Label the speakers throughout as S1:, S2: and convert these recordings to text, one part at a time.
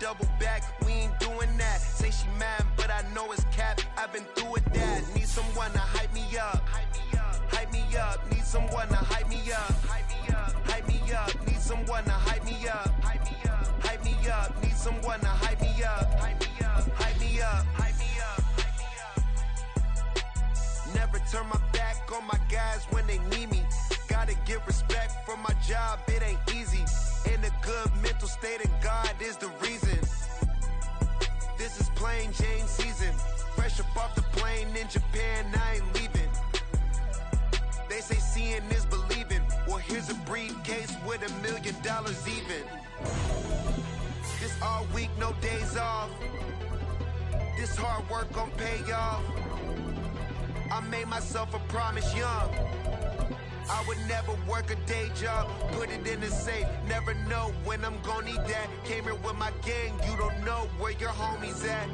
S1: double back, we ain't doing that. Say she mad, but I know it's cap. I've been through with that. Need someone to hype me up. Hype me up. Need someone to hype me up. Hype me up. Need someone to hype me up. Hype me up. Need someone to hype me up. Hype me up. Hype me up. Hype me up. Never turn my back on my guys when they need me. Gotta give respect for my job, it ain't easy. In a good mental state, and God is the reason. This is plain Jane season. Fresh up off the plane in Japan, I ain't leaving. They say seeing is believing. Well, here's a briefcase with $1 million even. This all week, no days off. This hard work gon' pay off. I made myself a promise young. I would never work a day job, put it in the safe, never know when I'm gonna need that. Came here with my gang, you don't know where your homies at.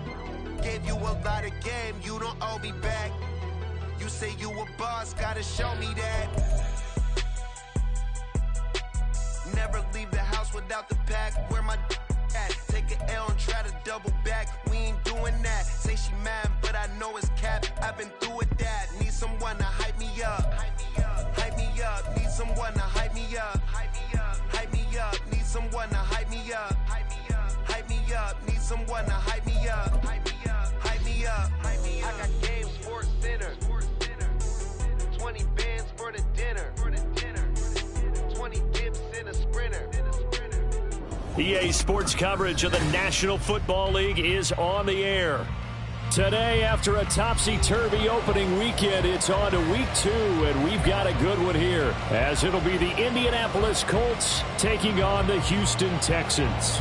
S1: Gave you a lot of game, you don't owe me back. You say you a boss, gotta show me that. Never leave the house without the pack, where my at. Take an L and try to double back, we ain't doing that. Say she mad, but I know it's cap, I've been through with that. Need someone to hype me up. Hype me up, need someone to hype me up. Hype me up, need someone to hype me up. Hype me up, need someone to hype me up. Hype me up, hype me up. I got Game Sports Center. 20 bands for the dinner. 20 dips in a sprinter.
S2: EA Sports coverage of the National Football League is on the air. Today, after a topsy-turvy opening weekend, it's on to week 2, and we've got a good one here, as it'll be the Indianapolis Colts taking on the Houston Texans.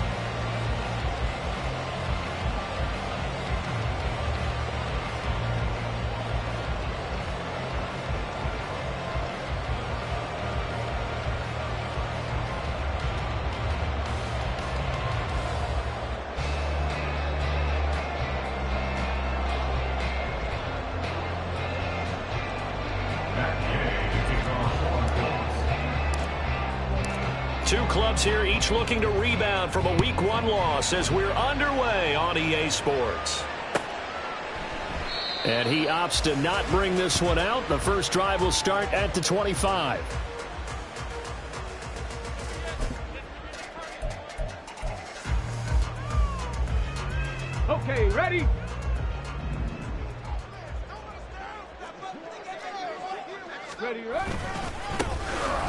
S2: Two clubs here, each looking to rebound from a Week 1 loss as we're underway on EA Sports. And he opts to not bring this one out. The first drive will start at the 25.
S3: Okay, ready? Ready?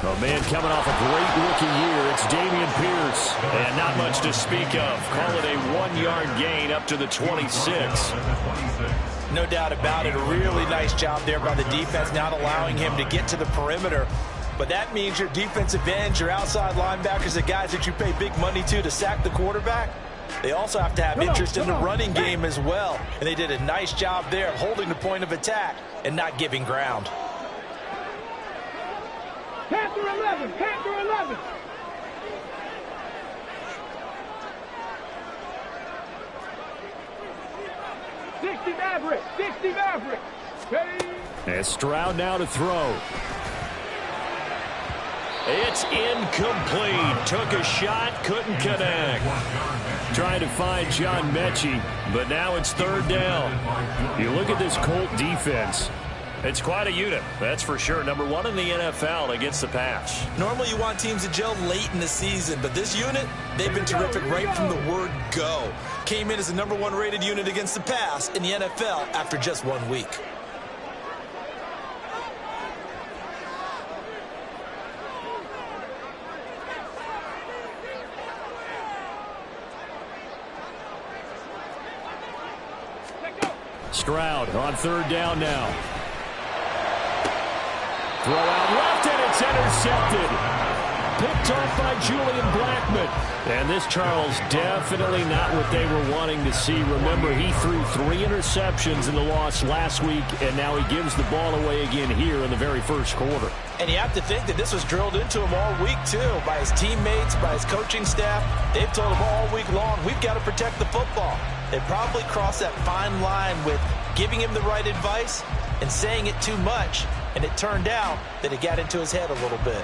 S2: A man coming off a great rookie year, it's Dameon Pierce. And not much to speak of. Call it a 1-yard gain up to the 26.
S4: No doubt about it. A really nice job there by the defense, not allowing him to get to the perimeter. But that means your defensive ends, your outside linebackers, the guys that you pay big money to sack the quarterback, they also have to have interest in the running game as well. And they did a nice job there of holding the point of attack and not giving ground.
S3: Panther 11, Panther 11. Sixty Maverick. Ready?
S2: And Stroud now to throw. It's incomplete. Took a shot, couldn't connect. Trying to find John Mechie, but now it's third down. You look at this Colt defense. It's quite a unit, that's for sure. Number 1 in the NFL against the pass.
S4: Normally you want teams to gel late in the season, but this unit, they've been terrific right from the word go. Came in as the number 1 rated unit against the pass in the NFL after just 1 week.
S2: Stroud on third down now. Throw out left, and it's intercepted. Picked off by Julian Blackmon. And this, Charles, definitely not what they were wanting to see. Remember, he threw 3 interceptions in the loss last week, and now he gives the ball away again here in the very first quarter.
S4: And you have to think that this was drilled into him all week, too, by his teammates, by his coaching staff. They've told him all week long, we've got to protect the football. They probably crossed that fine line with giving him the right advice and saying it too much. And it turned out that it got into his head a little bit.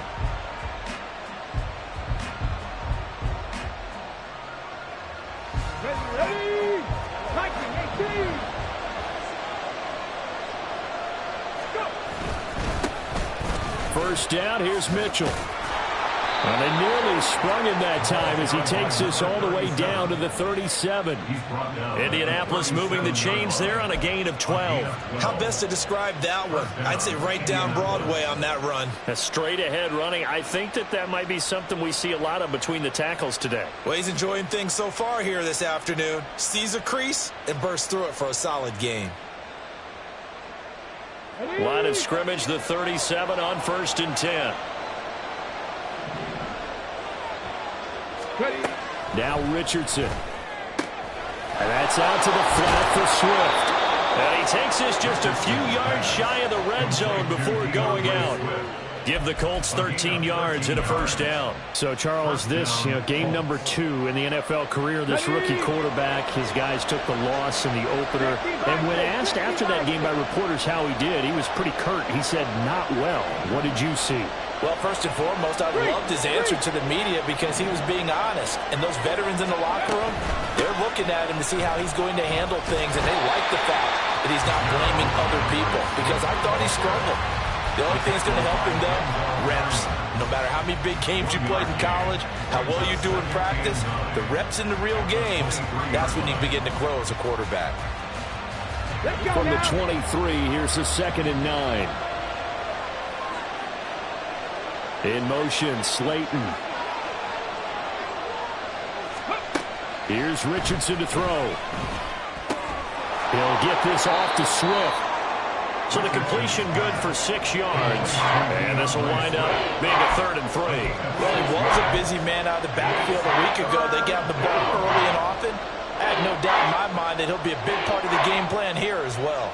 S3: Ready? 1918.
S2: First down, here's Mitchell. And they nearly sprung him that time as he takes this all the way down to the 37. Indianapolis moving the chains there on a gain of 12.
S4: How best to describe that one? I'd say right down Broadway on that run.
S2: A straight ahead running. I think that might be something we see a lot of between the tackles today.
S4: Well, he's enjoying things so far here this afternoon. Sees a crease and bursts through it for a solid gain.
S2: Line of scrimmage, the 37 on 1st and 10.
S3: Ready?
S2: Now Richardson. And that's out to the flat for Swift. And he takes this just a few yards shy of the red zone before going out. Give the Colts 13 yards and a first down. So, Charles, this, game number 2 in the NFL career, this rookie quarterback, his guys took the loss in the opener. And when asked after that game by reporters how he did, he was pretty curt. He said, not well. What did you see?
S4: Well, first and foremost, I loved his answer to the media because he was being honest. And those veterans in the locker room, they're looking at him to see how he's going to handle things, and they like the fact that he's not blaming other people because I thought he struggled. The only thing that's going to help him, though, reps. No matter how many big games you played in college, how well you do in practice, the reps in the real games, that's when you begin to grow as a quarterback.
S2: From the 23, here's the 2nd and 9. In motion, Slayton. Here's Richardson to throw. He'll get this off to Swift. So the completion good for 6 yards. And this will wind up being a 3rd and 3.
S4: Well, he was a busy man out of the backfield a week ago. They got the ball early and often. I have no doubt in my mind that he'll be a big part of the game plan here as well.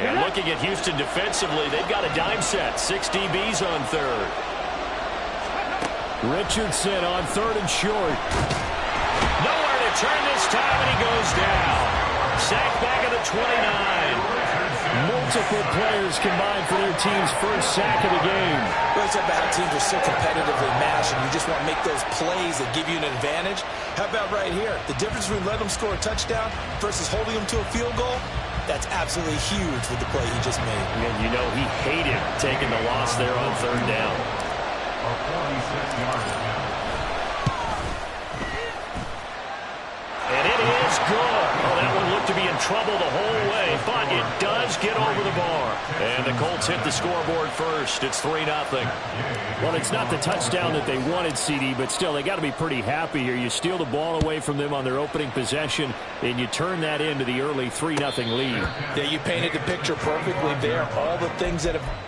S2: And looking at Houston defensively, they've got a dime set. 6 DBs on 3rd. Richardson on 3rd and short. Nowhere to turn this time, and he goes down. Sacked back at the 29. Multiple players combined for their team's first sack of the game.
S4: Well, it's about how teams are so competitively matched, and you just want to make those plays that give you an advantage. How about right here? The difference between letting them score a touchdown versus holding them to a field goal, that's absolutely huge with the play he just made.
S2: And he hated taking the loss there on 3rd down. And it is good. Oh, that one looked to be in trouble the whole way, but it does get over the bar. And the Colts hit the scoreboard first. It's 3-0. Well, it's not the touchdown that they wanted, CD, but still, they got to be pretty happy here. You steal the ball away from them on their opening possession, and you turn that into the early 3-0 lead.
S4: Yeah, you painted the picture perfectly there. All the things that have...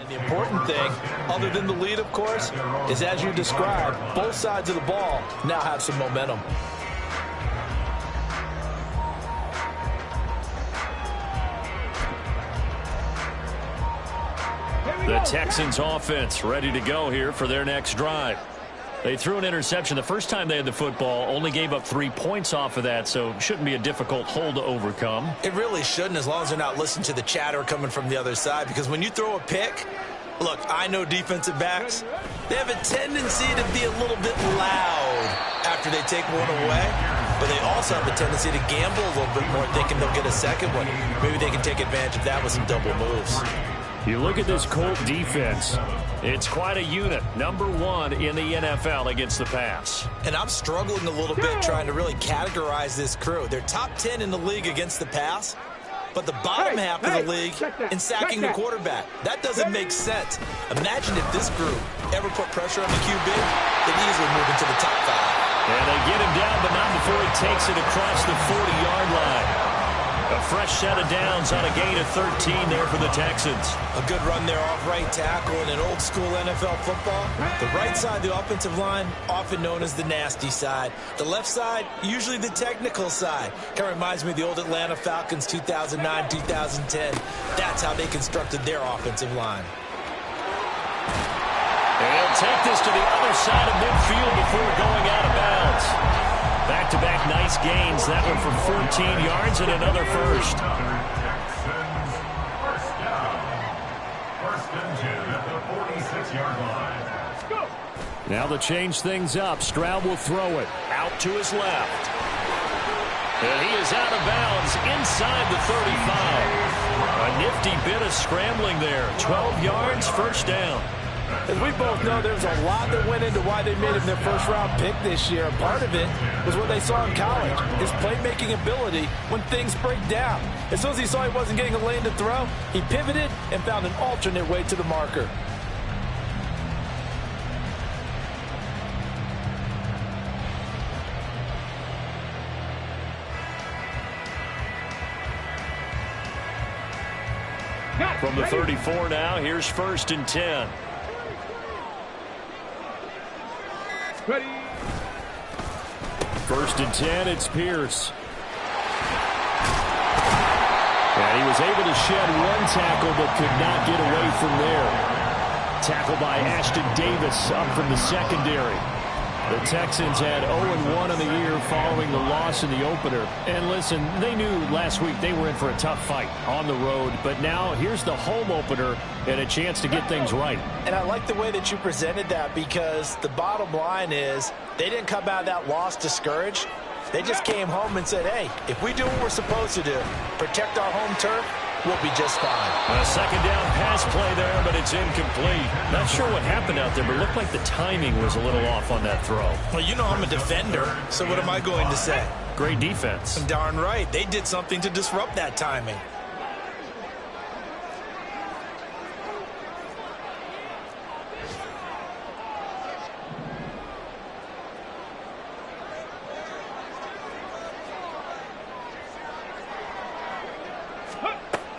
S4: The important thing, other than the lead, of course, is as you described, both sides of the ball now have some momentum.
S2: The Texans offense ready to go here for their next drive. They threw an interception the first time they had the football, only gave up 3 points off of that, so shouldn't be a difficult hole to overcome.
S4: It really shouldn't, as long as they're not listening to the chatter coming from the other side, because when you throw a pick, look, I know defensive backs, They have a tendency to be a little bit loud after they take one away, but they also have a tendency to gamble a little bit more, thinking they'll get a second one. Maybe they can take advantage of that with some double moves.
S2: You look at this Colt defense. It's quite a unit. Number 1 in the NFL against the pass.
S4: And I'm struggling a little bit trying to really categorize this crew. They're top 10 in the league against the pass, but the bottom half of the league in sacking the quarterback. That doesn't make sense. Imagine if this group ever put pressure on the QB, they'd easily move into the top 5.
S2: And they get him down, but not before he takes it across the 40-yard line. A fresh set of downs on a gain of 13 there for the Texans.
S4: A good run there off right tackle in an old-school NFL football. The right side, the offensive line, often known as the nasty side. The left side, usually the technical side. Kind of reminds me of the old Atlanta Falcons 2009, 2010. That's how they constructed their offensive line.
S2: And he'll take this to the other side of midfield before going out of bounds. Back-to-back nice gains. That one for 14 yards and another first.
S5: First down. First and 10 at the 46-yard line.
S3: Go.
S2: Now to change things up, Stroud will throw it out to his left. And he is out of bounds inside the 35. A nifty bit of scrambling there. 12 yards, first down.
S4: As we both know, there's a lot that went into why they made him their first-round pick this year. Part of it was what they saw in college, his playmaking ability when things break down. As soon as he saw he wasn't getting a lane to throw, he pivoted and found an alternate way to the marker.
S2: From the 34 now, here's first and 10.
S3: Ready.
S2: First and 10, it's Pierce. And he was able to shed one tackle but could not get away from there. Tackle by Ashton Davis up from the secondary. The Texans had 0-1 in the year following the loss in the opener. And listen, they knew last week they were in for a tough fight on the road. But now here's the home opener and a chance to get things right.
S4: And I like the way that you presented that, because the bottom line is they didn't come out of that loss discouraged. They just came home and said, hey, if we do what we're supposed to do, protect our home turf, we'll be just fine.
S2: A second down pass play there, but it's incomplete. Not sure what happened out there, but it looked like the timing was a little off on that throw.
S4: Well, you know I'm a defender, so what am I going to say?
S2: Great defense.
S4: Darn right. They did something to disrupt that timing.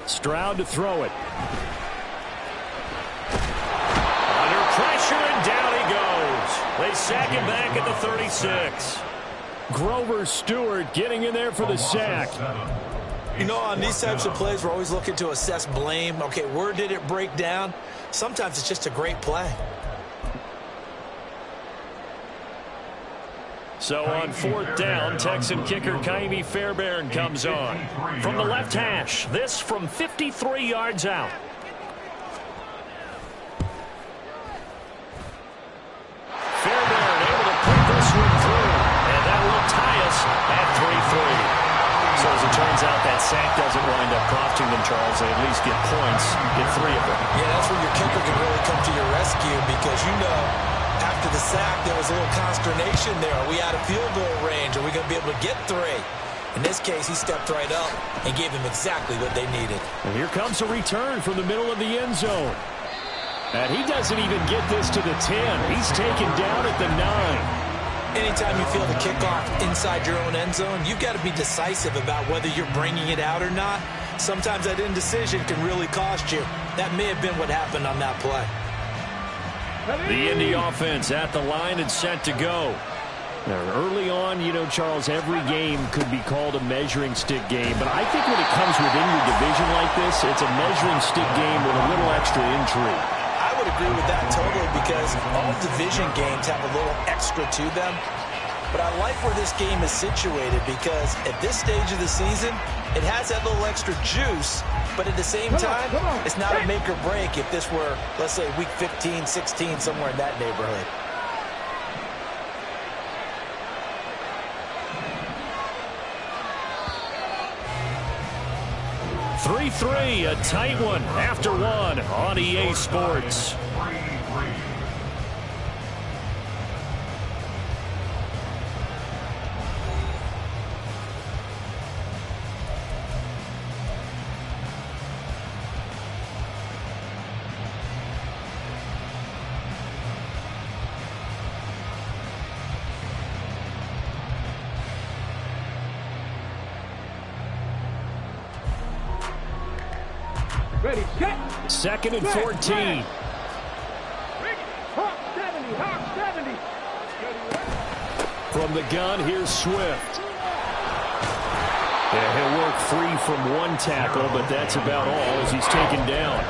S2: Stroud to throw it. Under pressure, and down he goes. They sack him back at the 36. Grover Stewart getting in there for the sack.
S4: You know, on these types of plays, we're always looking to assess blame. Okay, where did it break down? Sometimes it's just a great play.
S2: So on fourth down, Texan kicker Ka'imi Fairbairn comes on. From the left hash, this from 53 yards out. Fairbairn able to put this one through, and that will tie us at 3-3. So as it turns out, that sack doesn't wind up costing them, Charles. They at least get points, get 3 of them.
S4: Yeah, that's where your kicker can really come to your rescue, because you know, after the sack, there was a little consternation there. Are we out of field goal range? Are we going to be able to get 3? In this case, he stepped right up and gave them exactly what they needed.
S2: And here comes a return from the middle of the end zone. And he doesn't even get this to the 10. He's taken down at the 9.
S4: Anytime you feel the kickoff inside your own end zone, you've got to be decisive about whether you're bringing it out or not. Sometimes that indecision can really cost you. That may have been what happened on that play.
S2: The Indy offense at the line and set to go. Now, early on, you know, Charles, every game could be called a measuring stick game. But I think when it comes within your division like this, it's a measuring stick game with a little extra intrigue.
S4: I would agree with that totally, because all division games have a little extra to them. But I like where this game is situated because at this stage of the season, it has that little extra juice, but at the same time, it's not a make or break if this were, let's say, week 15, 16, somewhere in that neighborhood.
S2: 3-3, a tight one after one on EA Sports.
S3: Ready, set.
S2: Second and 14.
S3: Hawk 70.
S2: From the gun, here's Swift. Yeah, he'll work free from one tackle, but that's about all as he's taken down.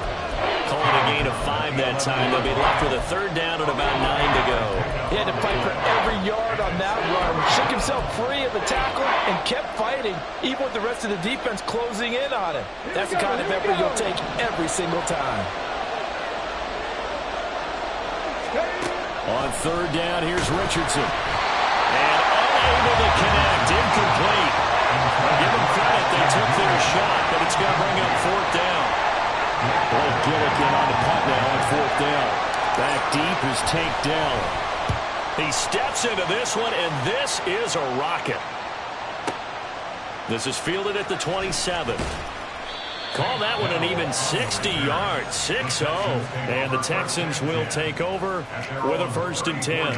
S2: Call it a gain of 5 that time. They'll be left with a third down and about 9 to go.
S4: He had to fight for every yard on that run. Shook himself free of the tackle and kept fighting, even with the rest of the defense closing in on him. That's the kind of effort you'll take every single time.
S2: On third down, here's Richardson. And unable to connect. Incomplete. I'll give them credit. They took their shot, but it's going to bring up fourth down. Blake Gillikin on the punt now on fourth down. Back deep is Tank Dell. He steps into this one, and this is a rocket. This is fielded at the 27. Call that one an even 60 yards, 6-0. And the Texans will take over with a 1st and 10.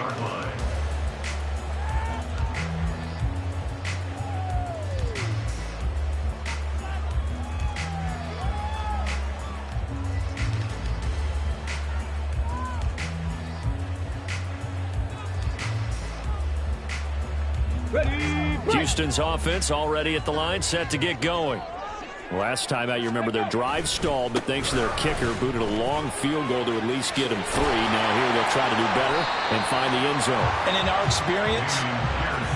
S2: Houston's offense already at the line, set to get going. Last time out, you remember their drive stalled, but thanks to their kicker, booted a long field goal to at least get them 3. Now here they'll try to do better and find the end zone.
S4: And in our experience,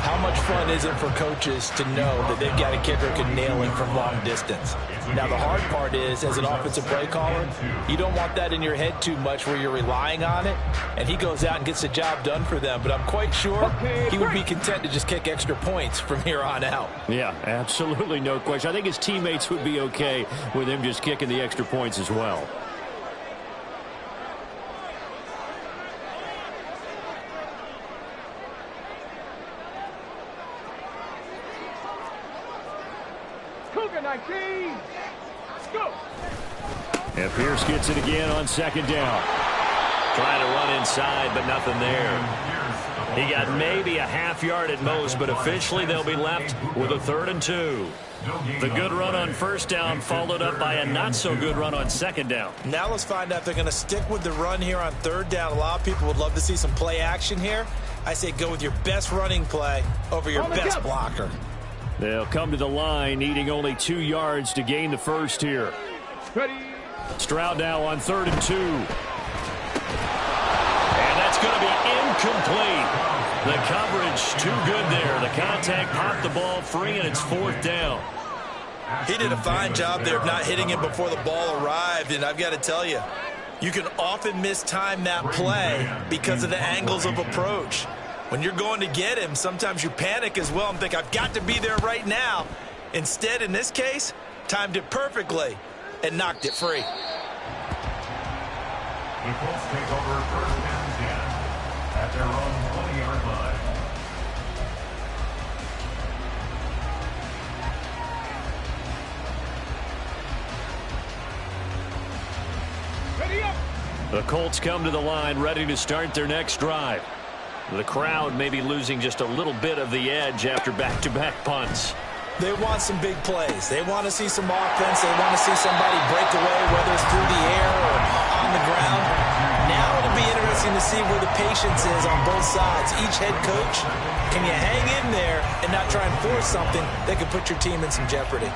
S4: how much fun is it for coaches to know that they've got a kicker who can nail it from long distance? Now, the hard part is, as an offensive play caller, you don't want that in your head too much where you're relying on it, and he goes out and gets the job done for them. But I'm quite sure he would be content to just kick extra points from here on out.
S2: Yeah, absolutely no question. I think his teammates would be okay with him just kicking the extra points as well.
S3: Cougar 19. Let's go.
S2: And Pierce gets it again on second down. Trying to run inside, but nothing there. He got maybe a half yard at most, but officially they'll be left with a 3rd and 2. The good run on first down followed up by a not-so-good run on second down.
S4: Now let's find out if they're going to stick with the run here on third down. A lot of people would love to see some play action here. I say go with your best running play over your best blocker.
S2: They'll come to the line, needing only 2 yards to gain the first here.
S3: Ready.
S2: Stroud now on 3rd and 2. And that's going to be incomplete. The coverage too good there. The contact popped the ball free, and it's 4th down.
S4: He did a fine job there of not hitting him before the ball arrived, and I've got to tell you, you can often mistime that play because of the angles of approach. When you're going to get him, sometimes you panic as well and think, I've got to be there right now. Instead, in this case, timed it perfectly and knocked it free.
S5: The Colts take over 1st and 10 at their own 20-yard line.
S3: Ready up.
S2: The Colts come to the line, ready to start their next drive. The crowd may be losing just a little bit of the edge after back-to-back punts.
S4: They want some big plays. They want to see some offense. They want to see somebody break away, whether it's through the air or on the ground. Now it'll be interesting to see where the patience is on both sides. Each head coach, can you hang in there and not try and force something that could put your team in some jeopardy?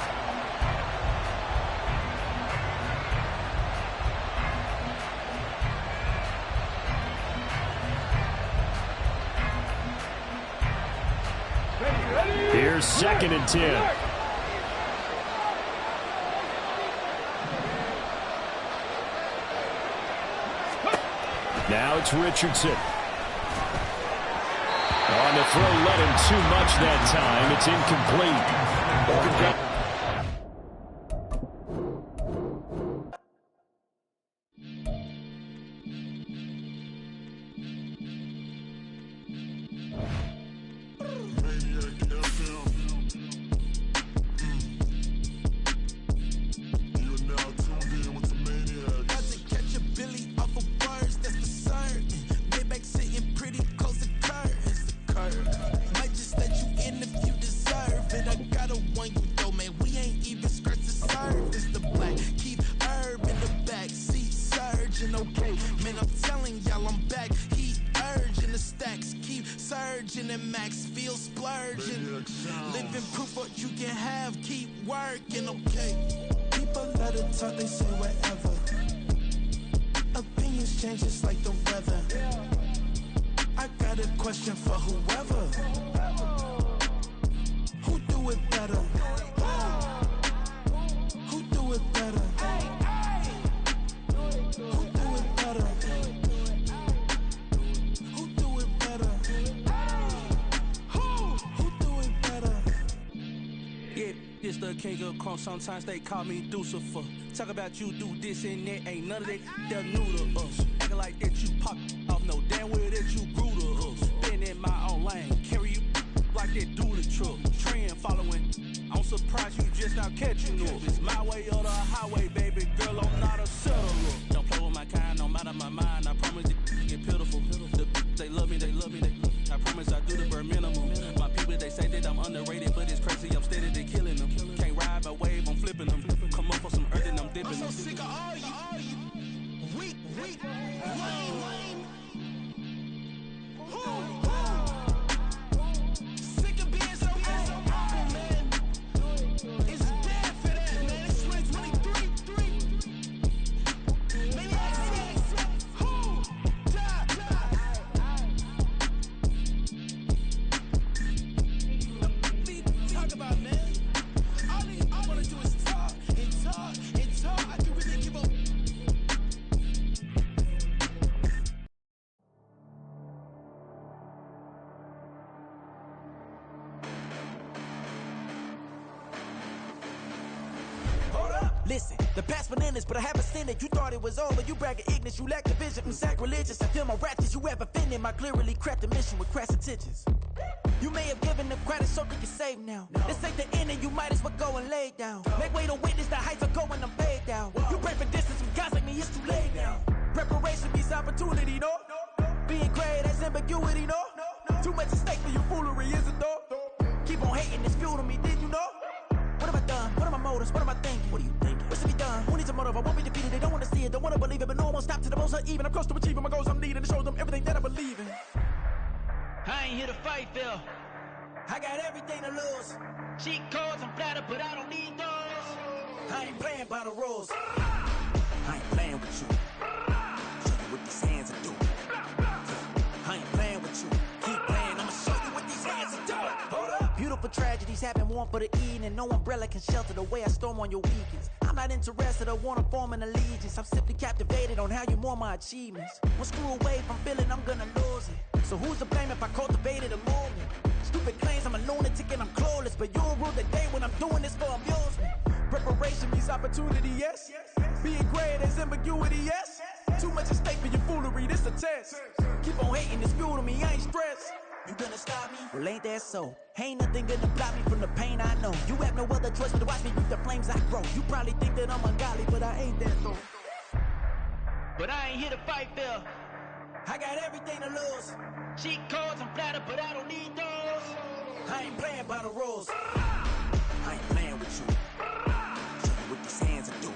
S2: Here's 2nd and 10. Now it's Richardson. On the throw, let him too much that time. It's incomplete.
S6: Sometimes they call me Lucifer. Talk about you do this and that. Ain't none of that. They're new to us. Acting like that you pop off. No damn well that you grew to us. Been in my own lane. Carry you like that dually truck. Trend following. I'm surprised you just now catching up. It's my way or the highway, baby girl. I'm not a settler. Don't play with my kind. No matter my mind. I promise they get pitiful. They love me. They love me. I promise I do the bare minimum. My people, they say that I'm underrated, but it's crazy. I'm steady. They killing them. Can't ride my wave. I'm flipping them. Come up for some earth and I'm dipping them. I'm so sick of all you. Weak, lame. Sick of being so humble, man. It's dead for that, man. It's 2023. Maniacs. Who? Die. Talk about, man. All I wanna do is talk. I can really give up. Listen, the past bananas, but I haven't seen it. You thought it was over, you bragging ignorance, you lack the vision. I'm sacrilegious, I feel my ratchets, you have offended my clearly crafted mission with crass intentions. You may have given them credit so they can save now. This ain't the end and you might as well go and lay down. Make way to witness the heights are going, I'm paid down. You pray for distance from guys like me, it's too late now. Preparation means opportunity, no? Being great has ambiguity, no? Too much at stake for your foolery, is it though? Keep on hating, it's fuel to me, did you know? What have I done? What are my motives? What am I thinking? What are you thinking? What's to be done? Who needs a motive? I won't be defeated. They don't want to see it, don't want to believe it, but no one will stop to the most uneven. I'm close to achieving my goals. I'm needing to show them everything that I believe in. I ain't here to fight, Phil. I got everything to lose. Cheat codes, I'm flattered, but I don't need those. I ain't playing by the rules. I ain't playing with you. Show you what these hands are doing. I ain't playing with you. Keep playing, I'ma show you what these hands are doing. Hold up. Beautiful tragedies happen, one for the evening. No umbrella can shelter the way I storm on your weekends. I'm not interested, I wanna form an allegiance. I'm simply captivated on how you more my achievements. One screw away from feeling I'm gonna lose it. So who's to blame if I cultivated a movement? Stupid claims I'm a lunatic and I'm clueless, but you'll rule the day when I'm doing this for amusement. Preparation means opportunity, yes. Being great is ambiguity, yes. Too much at stake for your foolery, this a test. Keep on hating, it's fuel to me, I ain't stressed. You gonna stop me? Well, ain't that so? Ain't nothing gonna block me from the pain I know. You have no other choice but to watch me reap the flames I grow. You probably think that I'm ungodly, but I ain't that though. But I ain't here to fight, Phil. I got everything to lose. Cheat codes, I'm flattered, but I don't need those. I ain't playing by the rules. I ain't playing with you. Show you what these hands are doing.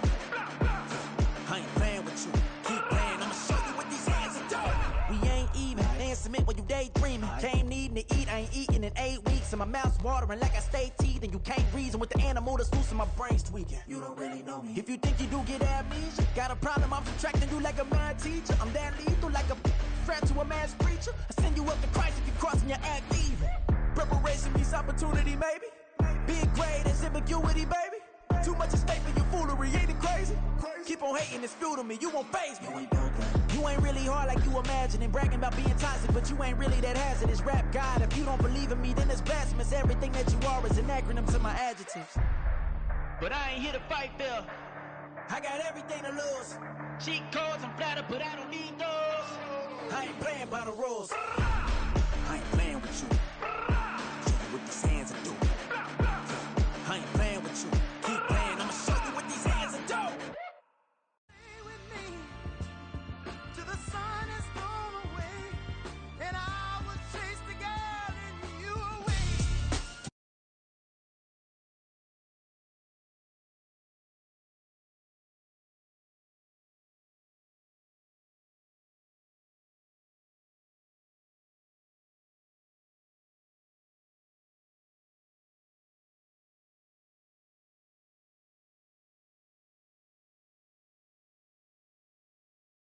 S6: I ain't playing with you. Keep playing, I'ma show you what these hands are doing. We ain't even. Dancing when you daydreaming. Came needing to eat, I ain't eating in 8 weeks. And my mouth's watering like I stay teeth. And you can't reason with the animal that's loose and my brain's tweaking. You don't really know me. If you think you do get amnesia, got a problem, I'm subtracting you like a mad teacher. I'm that lethal like a threat to a mass preacher. I send you up to Christ if you crossing your act evil. Preparation means opportunity, maybe. Big grade is ambiguity, baby. Too much at stake for your foolery, ain't it crazy? Keep on hating, it's fuel to me, you won't faze me. You ain't really hard like you imagining. Bragging about being toxic, but you ain't really that hazardous. Rap God, if you don't believe in me, then it's blasphemous. Everything that you are is an acronym to my adjectives. But I ain't here to fight, Bill. I got everything to lose. Cheat codes, I'm flattered, but I don't need those. I ain't playing by the rules.